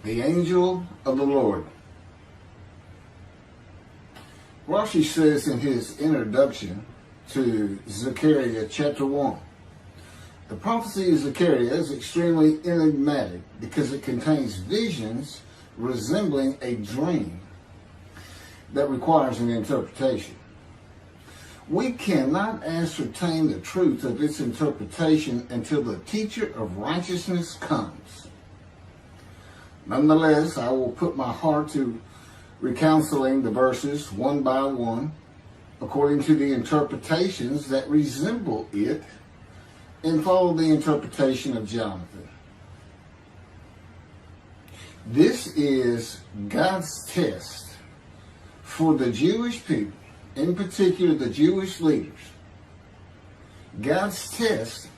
The angel of the Lord. Rashi says in his introduction to Zechariah Chapter One, the prophecy of Zechariah is extremely enigmatic because it contains visions resembling a dream that requires an interpretation. We cannot ascertain the truth of its interpretation until the teacher of righteousness comes. Nonetheless, I will put my heart to reconciling the verses one by one, according to the interpretations that resemble it, and follow the interpretation of Jonathan. This is God's test for the Jewish people, in particular the Jewish leaders. God's test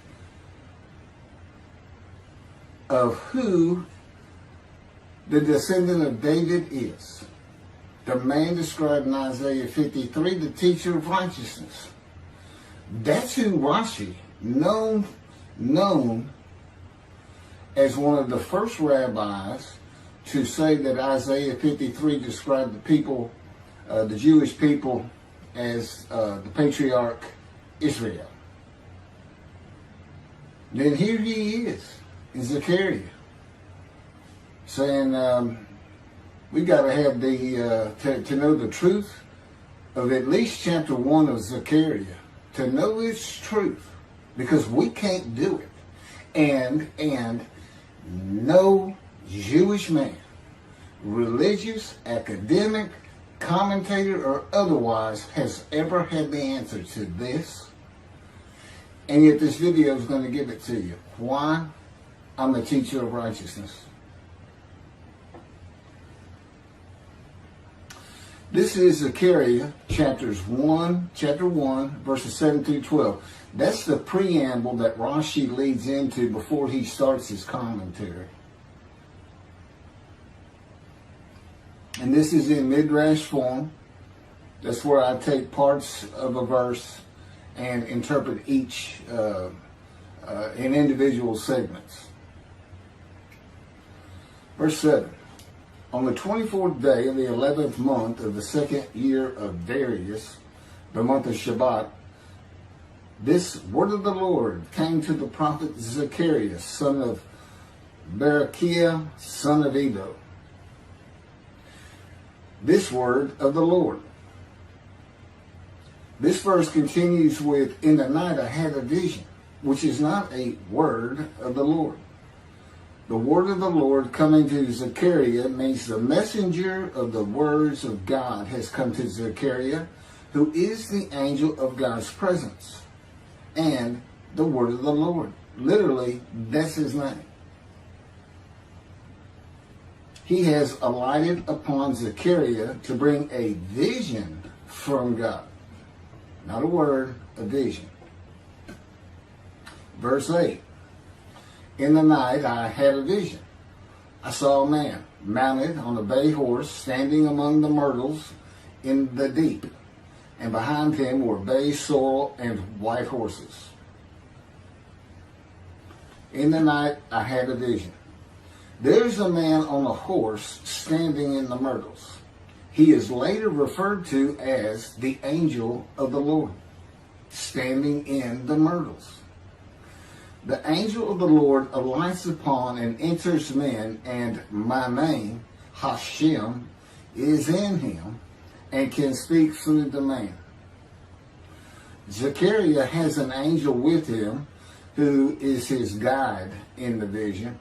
of who the descendant of David is. The man described in Isaiah 53, the teacher of righteousness. That's who Rashi, known as one of the first rabbis to say that Isaiah 53 described the people, the Jewish people, as the patriarch Israel. Then here he is in Zechariah, saying we got to have the to know the truth of at least chapter 1 of Zechariah, to know its truth, because we can't do it, and no Jewish man, religious, academic, commentator, or otherwise, has ever had the answer to this. And yet this video is going to give it to you. Why? I'm a teacher of righteousness. This is Zechariah chapter 1, verses 7 through 12. That's the preamble that Rashi leads into before he starts his commentary. And this is in Midrash form. That's where I take parts of a verse and interpret each in individual segments. Verse 7. On the 24th day of the 11th month of the second year of Darius, the month of Shebat, this word of the Lord came to the prophet Zechariah, son of Berechiah, son of Iddo. This word of the Lord. This verse continues with, in the night I had a vision, which is not a word of the Lord. The word of the Lord coming to Zechariah means the messenger of the words of God has come to Zechariah, who is the angel of God's presence, and the word of the Lord. Literally, that's his name. He has alighted upon Zechariah to bring a vision from God. Not a word, a vision. Verse 8. In the night I had a vision. I saw a man mounted on a bay horse standing among the myrtles in the deep, and behind him were bay, sorrel, and white horses. In the night I had a vision. There's a man on a horse standing in the myrtles. He is later referred to as the angel of the Lord, standing in the myrtles. The angel of the Lord alights upon and enters men, and my name, Hashem, is in him and can speak through the man. Zechariah has an angel with him who is his guide in the vision.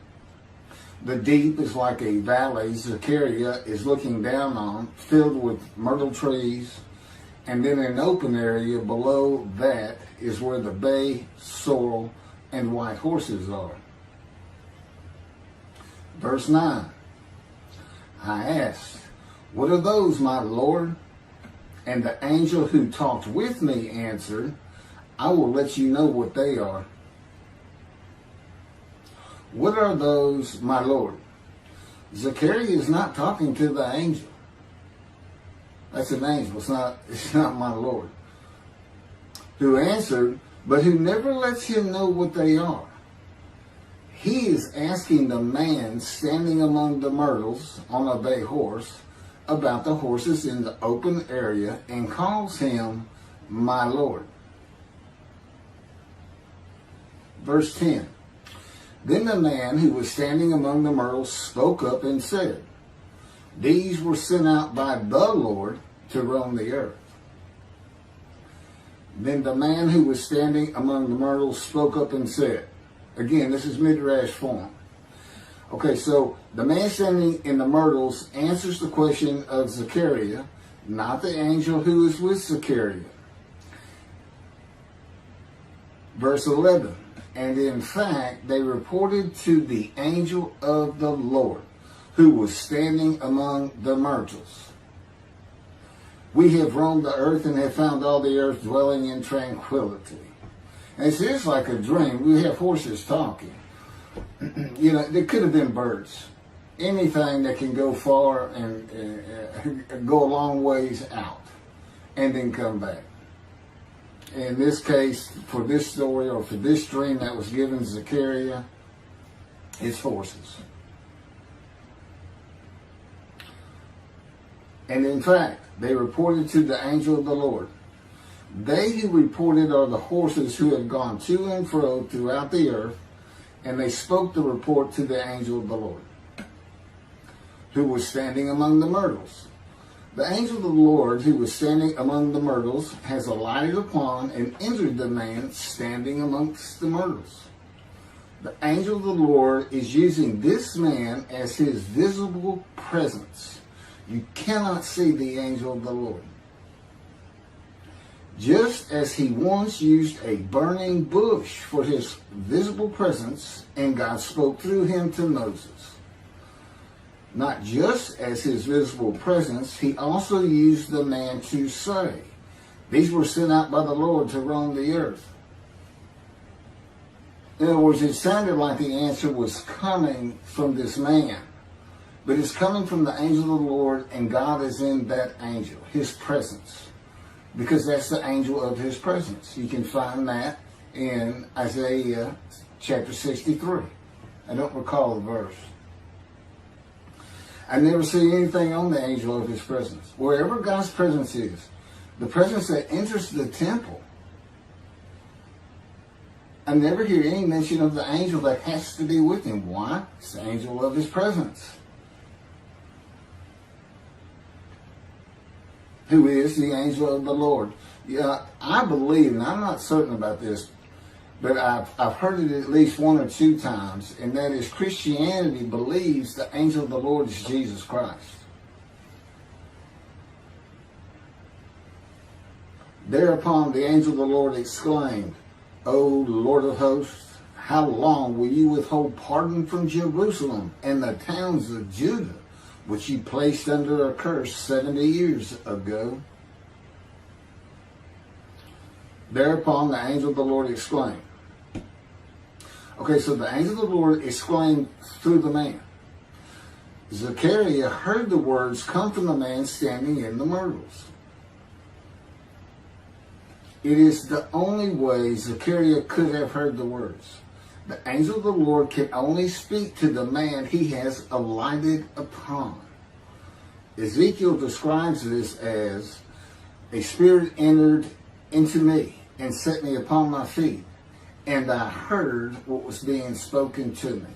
The deep is like a valley Zechariah is looking down on, filled with myrtle trees, and then an open area below that is where the bay, sorrel, and white horses are. Verse 9. I asked, what are those, my Lord? And the angel who talked with me answered, I will let you know what they are. What are those, my Lord? Zechariah is not talking to the angel. That's an angel. It's not my Lord. Who answered, but who never lets him know what they are. he is asking the man standing among the myrtles on a bay horse about the horses in the open area and calls him my Lord. Verse 10. Then the man who was standing among the myrtles spoke up and said, these were sent out by the Lord to roam the earth. Then the man who was standing among the myrtles spoke up and said, again, this is Midrash form. Okay, so the man standing in the myrtles answers the question of Zechariah, not the angel who is with Zechariah. Verse 11, and in fact, they reported to the angel of the Lord, who was standing among the myrtles. We have roamed the earth and have found all the earth dwelling in tranquility. And it's just like a dream. We have horses talking. You know, there could have been birds. Anything that can go far and go a long ways out and then come back. In this case, for this story or for this dream that was given to Zechariah, it's horses. And in fact, they reported to the angel of the Lord. They who reported are the horses who have gone to and fro throughout the earth, and they spoke the report to the angel of the Lord, who was standing among the myrtles. The angel of the Lord, who was standing among the myrtles, has alighted upon and entered the man standing amongst the myrtles. The angel of the Lord is using this man as his visible presence. You cannot see the angel of the Lord. Just as he once used a burning bush for his visible presence, and God spoke through him to Moses. Not just as his visible presence, he also used the man to say, these were sent out by the Lord to roam the earth. In other words, it sounded like the answer was coming from this man. But it's coming from the angel of the Lord, and God is in that angel, his presence. Because that's the angel of his presence. You can find that in Isaiah chapter 63. I don't recall the verse. I never see anything on the angel of his presence. Wherever God's presence is, the presence that enters the temple, I never hear any mention of the angel that has to be with him. Why? It's the angel of his presence, who is the angel of the Lord. Yeah, I believe, and I'm not certain about this, but I've heard it at least one or two times, and that is Christianity believes the angel of the Lord is Jesus Christ. Thereupon the angel of the Lord exclaimed, O Lord of hosts, how long will you withhold pardon from Jerusalem and the towns of Judah, which you placed under a curse 70 years ago? Thereupon the angel of the Lord exclaimed. Okay, so the angel of the Lord exclaimed through the man. Zechariah heard the words come from the man standing in the myrtles. It is the only way Zechariah could have heard the words. The angel of the Lord can only speak to the man he has alighted upon. Ezekiel describes this as, a spirit entered into me and set me upon my feet, and I heard what was being spoken to me.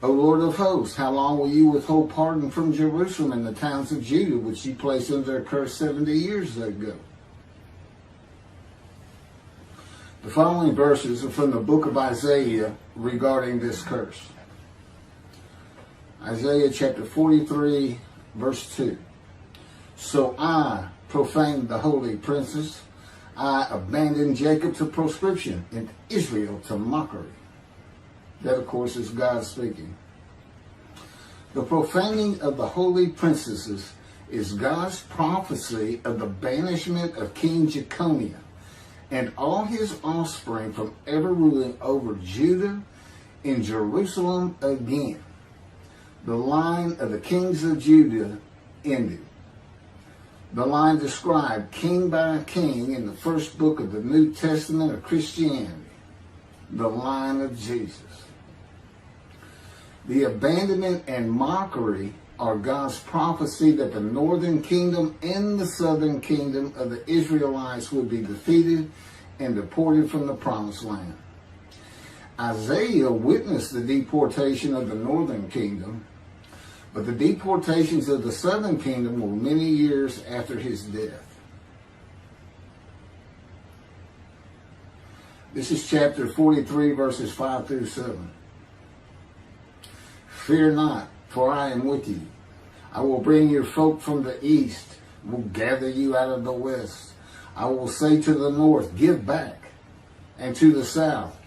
O Lord of hosts, how long will you withhold pardon from Jerusalem and the towns of Judah, which you placed under a curse 70 years ago? The following verses are from the book of Isaiah regarding this curse. Isaiah chapter 43, verse 2. So I profaned the holy princes. I abandoned Jacob to proscription and Israel to mockery. That, of course, is God speaking. The profaning of the holy princesses is God's prophecy of the banishment of King Jeconiah and all his offspring from ever ruling over Judah and Jerusalem again. The line of the kings of Judah ended. The line described king by king in the first book of the New Testament of Christianity. the line of Jesus. The abandonment and mockery are God's prophecy that the northern kingdom and the southern kingdom of the Israelites would be defeated and deported from the promised land. Isaiah witnessed the deportation of the northern kingdom, but the deportations of the southern kingdom were many years after his death. This is chapter 43, verses 5 through 7. Fear not, for I am with you. I will bring your folk from the east, will gather you out of the west. I will say to the north, give back, and to the south,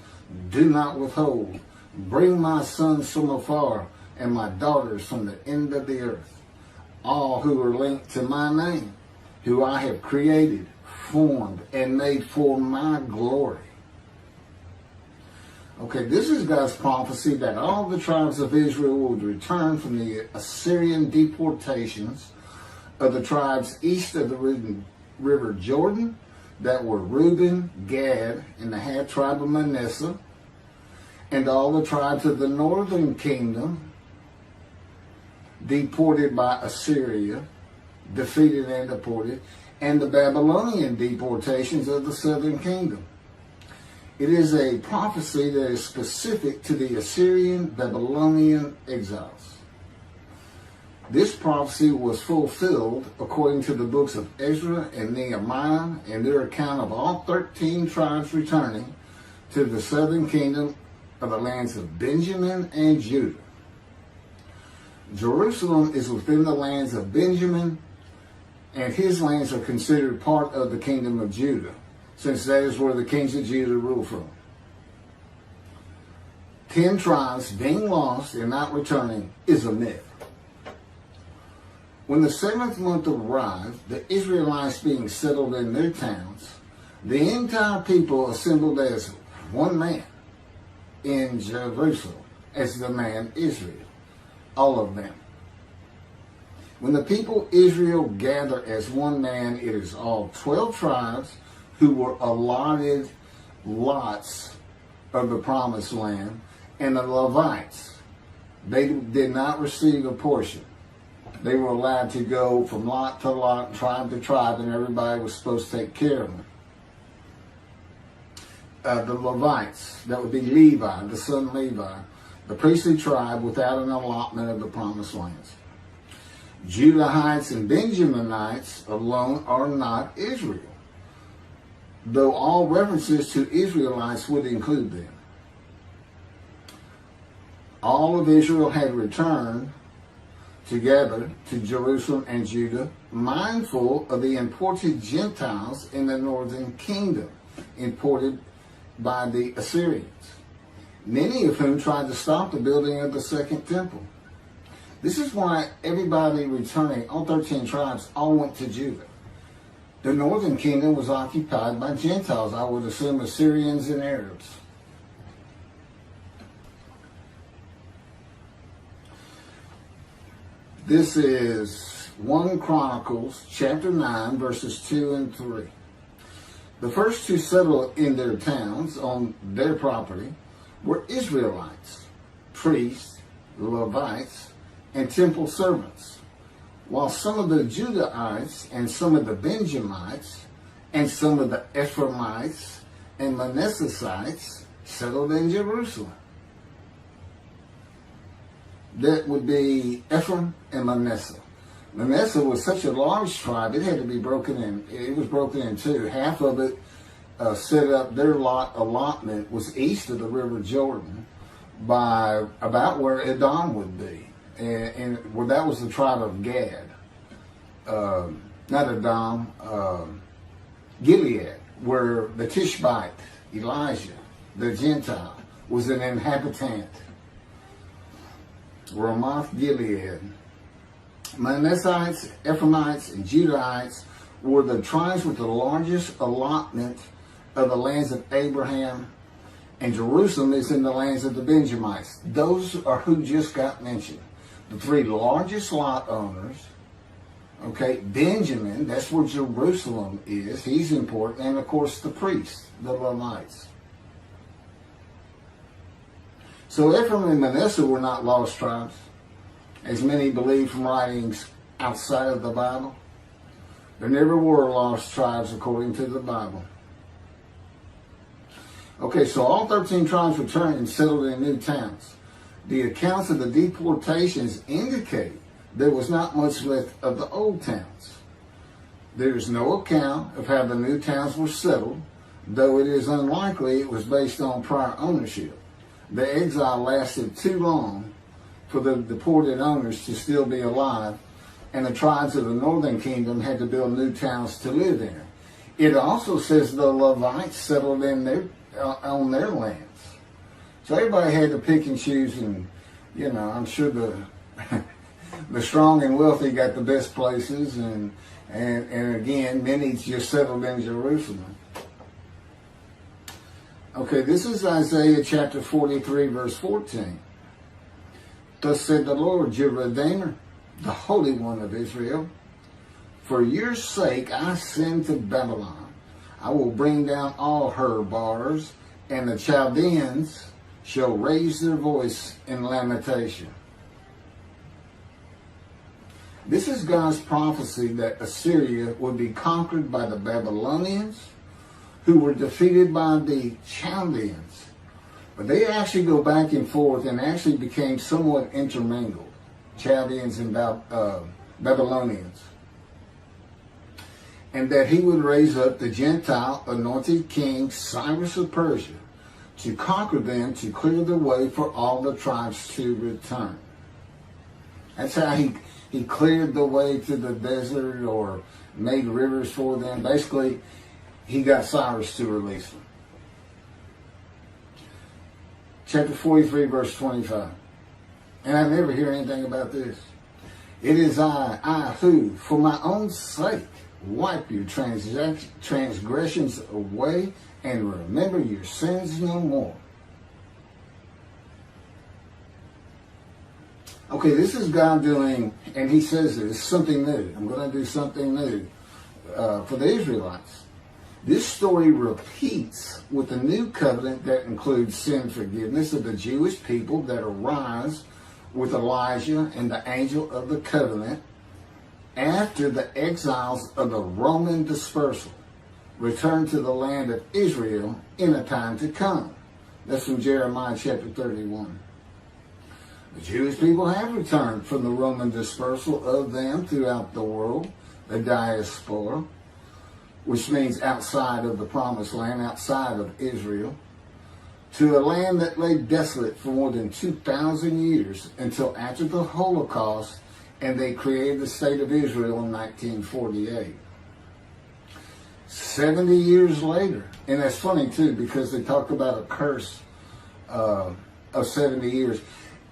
do not withhold. Bring my sons from afar, and my daughters from the end of the earth. All who are linked to my name, who I have created, formed, and made for my glory. Okay, this is God's prophecy that all the tribes of Israel would return from the Assyrian deportations of the tribes east of the river Jordan that were Reuben, Gad, and the half tribe of Manasseh, and all the tribes of the northern kingdom deported by Assyria, defeated and deported, and the Babylonian deportations of the southern kingdom. It is a prophecy that is specific to the Assyrian Babylonian exiles. This prophecy was fulfilled according to the books of Ezra and Nehemiah and their account of all 13 tribes returning to the southern kingdom of the lands of Benjamin and Judah. Jerusalem is within the lands of Benjamin, and his lands are considered part of the kingdom of Judah, since that is where the kings of Judah rule from. 10 tribes being lost and not returning is a myth. When the 7th month arrived, the Israelites being settled in their towns, the entire people assembled as one man in Jerusalem, as the man Israel, all of them. When the people Israel gather as one man, it is all 12 tribes who were allotted lots of the promised land, and the Levites, they did not receive a portion. They were allowed to go from lot to lot, tribe to tribe, and everybody was supposed to take care of them. The Levites, that would be Levi, the son of Levi, the priestly tribe without an allotment of the promised lands. Judahites and Benjaminites alone are not Israel, though all references to Israelites would include them. All of Israel had returned together to Jerusalem and Judah, mindful of the imported Gentiles in the northern kingdom, imported by the Assyrians, many of whom tried to stop the building of the second temple. This is why everybody returning, all 13 tribes, all went to Judah. The northern kingdom was occupied by Gentiles, I would assume Assyrians and Arabs. This is 1 Chronicles chapter 9, verses 2 and 3. The first to settle in their towns on their property were Israelites, priests, Levites, and temple servants, while some of the Judahites and some of the Benjamites and some of the Ephraimites and Manassesites settled in Jerusalem. That would be Ephraim and Manasseh. Manasseh was such a large tribe, it had to be broken in. It was broken in two. Half of it set up, their allotment was east of the river Jordan by about where Edom would be. And where that was the tribe of Gad. Not Edom, Gilead, where the Tishbite, Elijah, the Gentile, was an inhabitant. Ramoth Gilead. Manassites, Ephraimites, and Judahites were the tribes with the largest allotment of the lands of Abraham, and Jerusalem is in the lands of the Benjamites. Those are who just got mentioned. The 3 largest lot owners, okay, Benjamin, that's where Jerusalem is, he's important, and of course the priests, the Levites. So Ephraim and Manasseh were not lost tribes, as many believe from writings outside of the Bible. There never were lost tribes according to the Bible. Okay, so all 13 tribes returned and settled in new towns. The accounts of the deportations indicate there was not much left of the old towns. There is no account of how the new towns were settled, though it is unlikely it was based on prior ownership. The exile lasted too long for the deported owners to still be alive, and the tribes of the northern kingdom had to build new towns to live in. It also says the Levites settled in on their lands. So everybody had to pick and choose, and I'm sure the strong and wealthy got the best places, and again, many just settled in Jerusalem. Okay, this is Isaiah chapter 43, verse 14. Thus said the Lord, your Redeemer, the Holy One of Israel, for your sake I send to Babylon. I will bring down all her bars, and the Chaldeans shall raise their voice in lamentation. This is God's prophecy that Assyria would be conquered by the Babylonians, who were defeated by the Chaldeans. But they actually go back and forth and actually became somewhat intermingled, Chaldeans and Babylonians. And that he would raise up the Gentile anointed king Cyrus of Persia to conquer them, to clear the way for all the tribes to return. That's how he cleared the way to the desert or made rivers for them. Basically, he got Cyrus to release them. Chapter 43, verse 25. And I never hear anything about this. It is I who, for my own sake, wipe your transgressions away and remember your sins no more. Okay, this is God doing, and he says this, something new. I'm going to do something new for the Israelites. This story repeats with a new covenant that includes sin forgiveness of the Jewish people that arise with Elijah and the angel of the covenant after the exiles of the Roman dispersal return to the land of Israel in a time to come. That's from Jeremiah chapter 31. The Jewish people have returned from the Roman dispersal of them throughout the world, the diaspora, which means outside of the promised land, outside of Israel, to a land that lay desolate for more than 2,000 years until after the Holocaust, and they created the state of Israel in 1948. 70 years later, and that's funny too, because they talk about a curse of 70 years.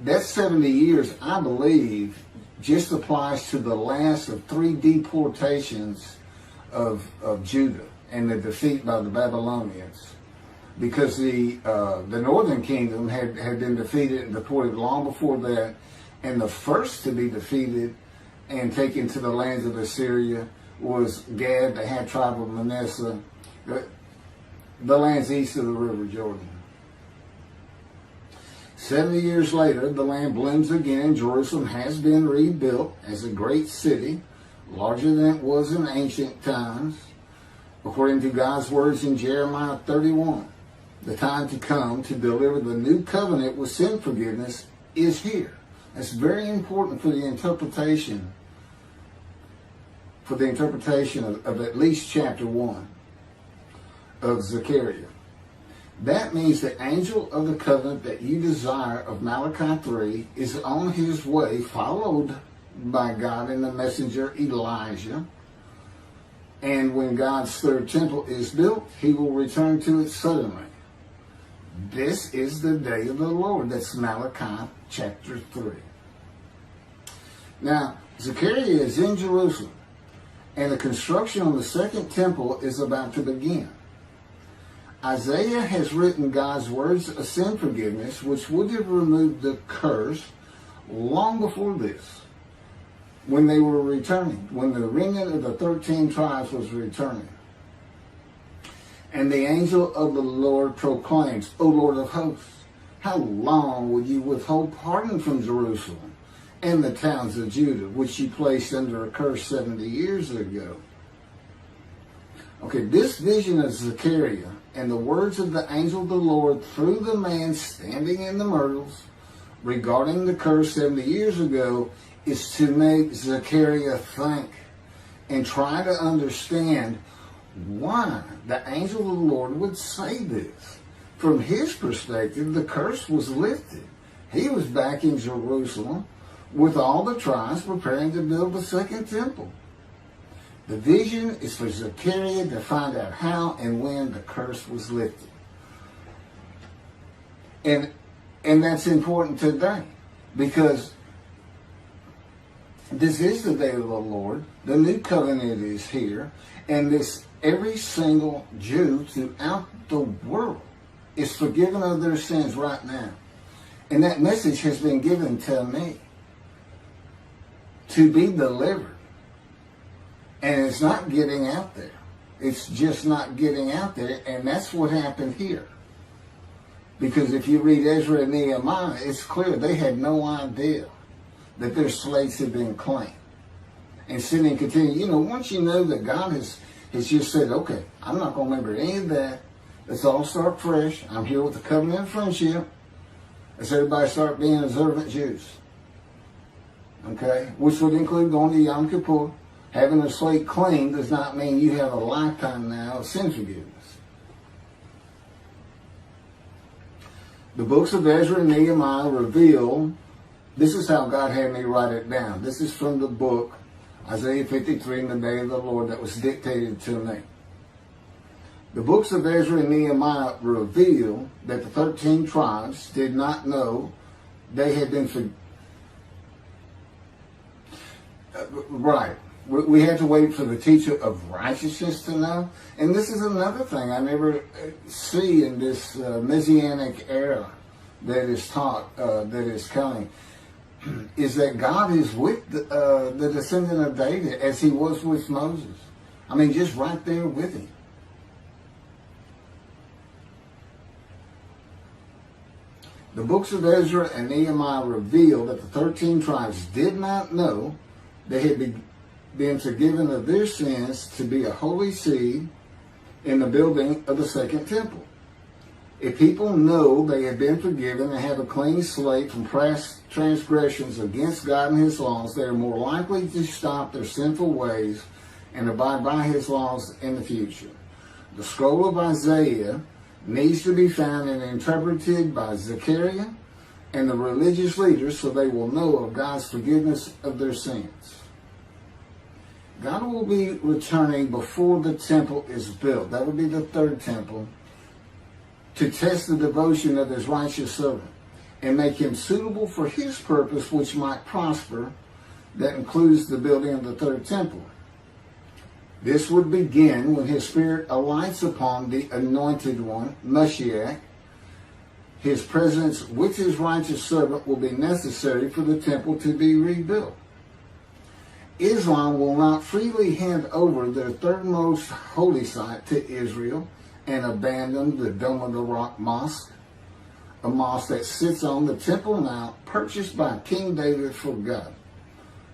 That 70 years, I believe, just applies to the last of 3 deportations of Judah and the defeat by the Babylonians. Because the northern kingdom had been defeated and deported long before that, and the first to be defeated and taken to the lands of Assyria was Gad, the half tribe of Manasseh, the lands east of the River Jordan. 70 years later, the land blooms again. Jerusalem has been rebuilt as a great city, larger than it was in ancient times, according to God's words in Jeremiah 31. The time to come to deliver the new covenant with sin forgiveness is here. That's very important for the interpretation of at least chapter 1 of Zechariah. That means the angel of the covenant that you desire of Malachi 3 is on his way, followed by God and the messenger Elijah. And when God's third temple is built, he will return to it suddenly. This is the day of the Lord. That's Malachi chapter 3. Now, Zechariah is in Jerusalem, and the construction on the second temple is about to begin. Isaiah has written God's words of sin forgiveness, which would have removed the curse long before this, when they were returning, when the remnant of the 13 tribes was returning. And the angel of the Lord proclaims, O Lord of hosts, how long will you withhold pardon from Jerusalem and the towns of Judah, which you placed under a curse 70 years ago? Okay, this vision of Zechariah and the words of the angel of the Lord through the man standing in the myrtles regarding the curse 70 years ago is to make Zechariah think and try to understand why the angel of the Lord would say this. From his perspective, the curse was lifted. He was back in Jerusalem with all the tribes preparing to build the second temple. The vision is for Zechariah to find out how and when the curse was lifted. And that's important today, because this is the day of the Lord. The new covenant is here, and every single Jew throughout the world is forgiven of their sins right now. And that message has been given to me to be delivered. And it's not getting out there. It's just not getting out there, and that's what happened here. Because if you read Ezra and Nehemiah, it's clear they had no idea that their slates had been claimed. And sin and continue. Once you know that God has just said, okay, I'm not going to remember any of that. Let's all start fresh. I'm here with the covenant of friendship. Let's everybody start being observant Jews. Okay? Which would include going to Yom Kippur. Having a slate clean does not mean you have a lifetime now of sin forgiveness. The books of Ezra and Nehemiah reveal, this is how God had me write it down. This is from the book, Isaiah 53, in the day of the Lord, that was dictated to me. The books of Ezra and Nehemiah reveal that the 13 tribes did not know they had been right. We had to wait for the teacher of righteousness to know. And this is another thing I never see in this Messianic era that is taught, that is coming, is that God is with the descendant of David as he was with Moses. I mean, just right there with him. The books of Ezra and Nehemiah reveal that the 13 tribes did not know they had been forgiven of their sins to be a holy seed in the building of the second temple. If people know they have been forgiven and have a clean slate from past transgressions against God and his laws, they are more likely to stop their sinful ways and abide by his laws in the future. The scroll of Isaiah needs to be found and interpreted by Zechariah and the religious leaders so they will know of God's forgiveness of their sins. God will be returning before the temple is built. That would be the third temple, to test the devotion of his righteous servant and make him suitable for his purpose, which might prosper. That includes the building of the third temple. This would begin when his spirit alights upon the anointed one, Moshiach. His presence with his righteous servant will be necessary for the temple to be rebuilt. Islam will not freely hand over their third most holy site to Israel and abandon the Dome of the Rock Mosque, a mosque that sits on the Temple Mount purchased by King David for God,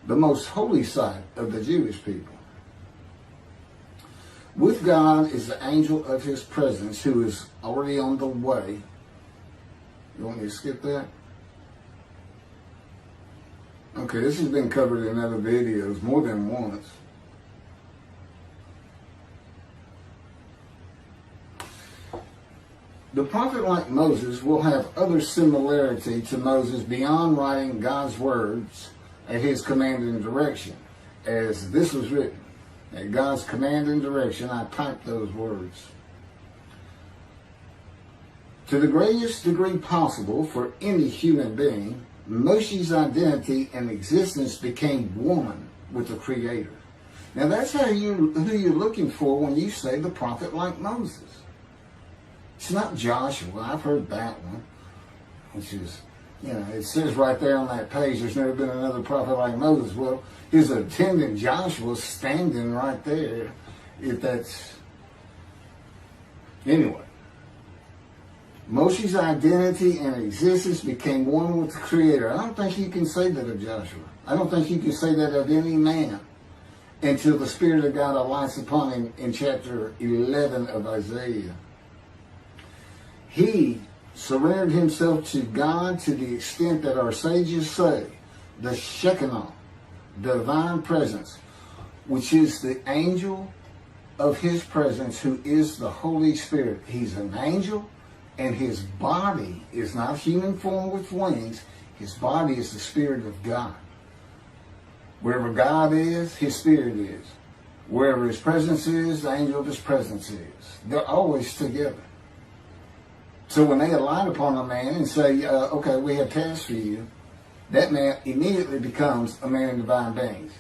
the most holy site of the Jewish people. With God is the angel of his presence who is already on the way. You want me to skip that? Okay, this has been covered in other videos more than once. The prophet like Moses will have other similarity to Moses beyond writing God's words at his command and direction. As this was written, at God's command and direction, I typed those words. To the greatest degree possible for any human being, Moshe's identity and existence became one with the Creator. Now that's who you're looking for when you say the prophet like Moses. It's not Joshua. I've heard that one, which is, it says right there on that page, there's never been another prophet like Moses. Well, his attendant Joshua standing right there, if that's, anyway. Moshe's identity and existence became one with the Creator. I don't think you can say that of Joshua. I don't think you can say that of any man until the Spirit of God alights upon him in chapter 11 of Isaiah. He surrendered himself to God to the extent that our sages say the Shekinah, divine presence, which is the angel of his presence, who is the Holy Spirit. He's an angel, and his body is not human form with wings. His body is the Spirit of God. Wherever God is, his Spirit is. Wherever his presence is, the angel of his presence is. They're always together. So when they alight upon a man and say, okay, we have tasks for you, that man immediately becomes a man in divine beings.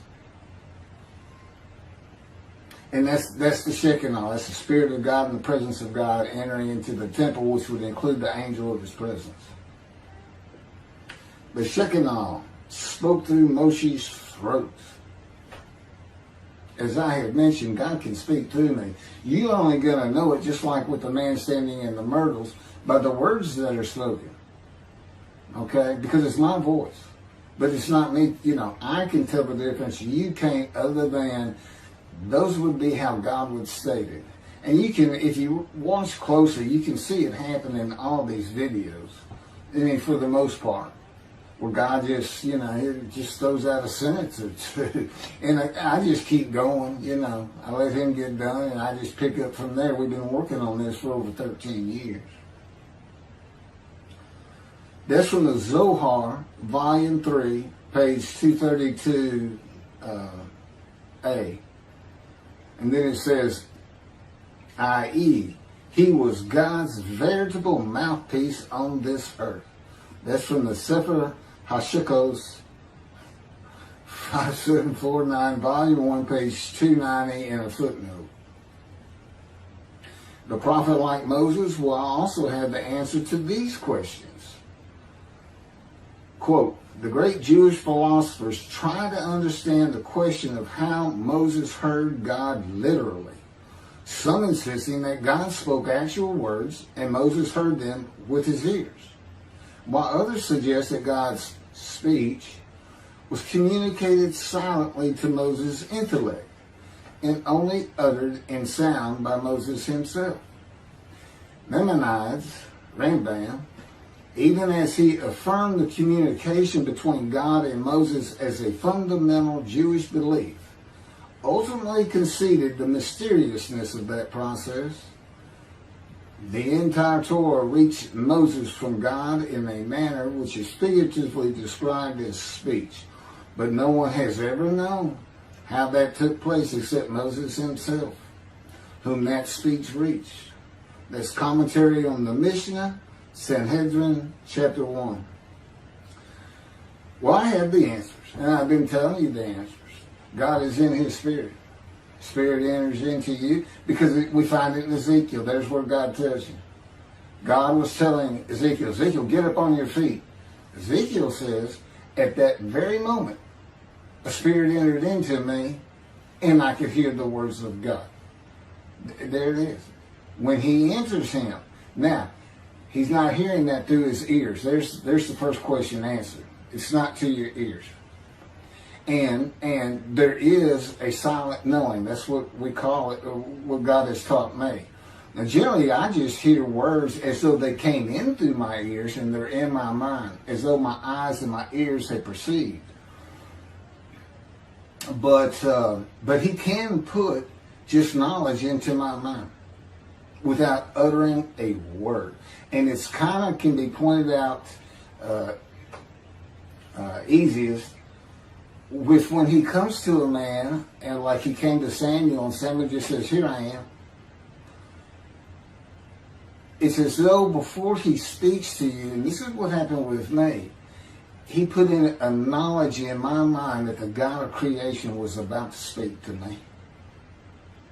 And that's the Shekinah. That's the Spirit of God and the presence of God entering into the temple, which would include the angel of his presence. The Shekinah spoke through Moshe's throat. As I have mentioned, God can speak through me. You're only going to know it, just like with the man standing in the myrtles, by the words that are spoken. Okay? Because it's my voice. But it's not me. You know, I can tell the difference. You can't, other than those would be how God would state it. And you can, if you watch closely, you can see it happen in all these videos. I mean, for the most part. Where God just, you know, it just throws out a sentence or two. And I just keep going, you know. I let him get done and I just pick up from there. We've been working on this for over 13 years. That's from the Zohar, Volume 3, page 232A. And then it says, i.e., he was God's veritable mouthpiece on this earth. That's from the Sefer Hashikos 5749, Volume 1, page 290, and a footnote. The prophet, like Moses, will also have the answer to these questions. Quote, the great Jewish philosophers try to understand the question of how Moses heard God literally, some insisting that God spoke actual words and Moses heard them with his ears, while others suggest that God's speech was communicated silently to Moses' intellect and only uttered in sound by Moses himself. Maimonides, Rambam, even as he affirmed the communication between God and Moses as a fundamental Jewish belief, ultimately conceded the mysteriousness of that process. The entire Torah reached Moses from God in a manner which is figuratively described as speech, but no one has ever known how that took place except Moses himself, whom that speech reached. That's commentary on the Mishnah, Sanhedrin, Chapter 1. Well, I have the answers, and I've been telling you the answers. God is in his Spirit. Spirit enters into you, because we find it in Ezekiel. There's where God tells you. God was telling Ezekiel, get up on your feet. Ezekiel says, at that very moment, a spirit entered into me, and I could hear the words of God. There it is. When he enters him. Now, he's not hearing that through his ears. There's the first question answered. It's not to your ears. And there is a silent knowing. That's what we call it, or what God has taught me. Now, generally, I just hear words as though they came in through my ears and they're in my mind, as though my eyes and my ears had perceived. But he can put just knowledge into my mind without uttering a word. And it's kind of can be pointed out easiest with when he comes to a man, and like he came to Samuel, and Samuel just says, here I am. It's as though before he speaks to you, and this is what happened with me, he put in a knowledge in my mind that the God of creation was about to speak to me.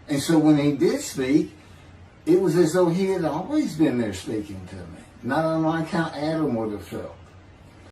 And so when he did speak, it was as though he had always been there speaking to me. Not unlike how Adam would have felt.